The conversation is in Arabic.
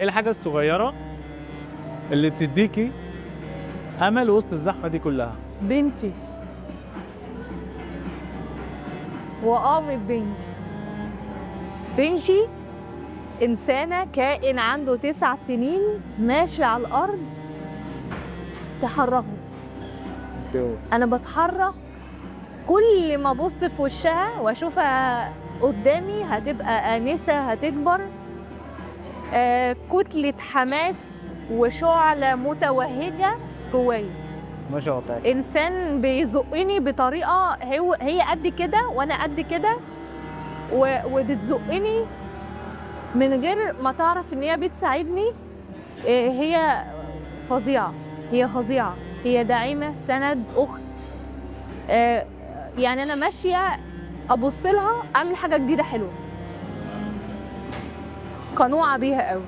ايه الحاجه الصغيره اللي بتديكي امل وسط الزحمه دي كلها؟ بنتي من بنتي. بنتي إنسانة، كائن عنده 9 سنين ماشي على الأرض تحركه. أنا بتحرك كل ما أبص في وشها وأشوفها قدامي هتبقى آنسة هتكبر، كتلة حماس وشعلة متوهجة جوايا. ما شاء الله. إنسان بيزقني بطريقة هي قد كده وأنا قد كده، وبتزقني من غير ما تعرف إن هي بتساعدني. هي فظيعة، هي فظيعة، هي داعمة، سند، أخت. يعني أنا ماشية أبص لها أعمل حاجة جديدة حلوة، قنوعة بيها قوي.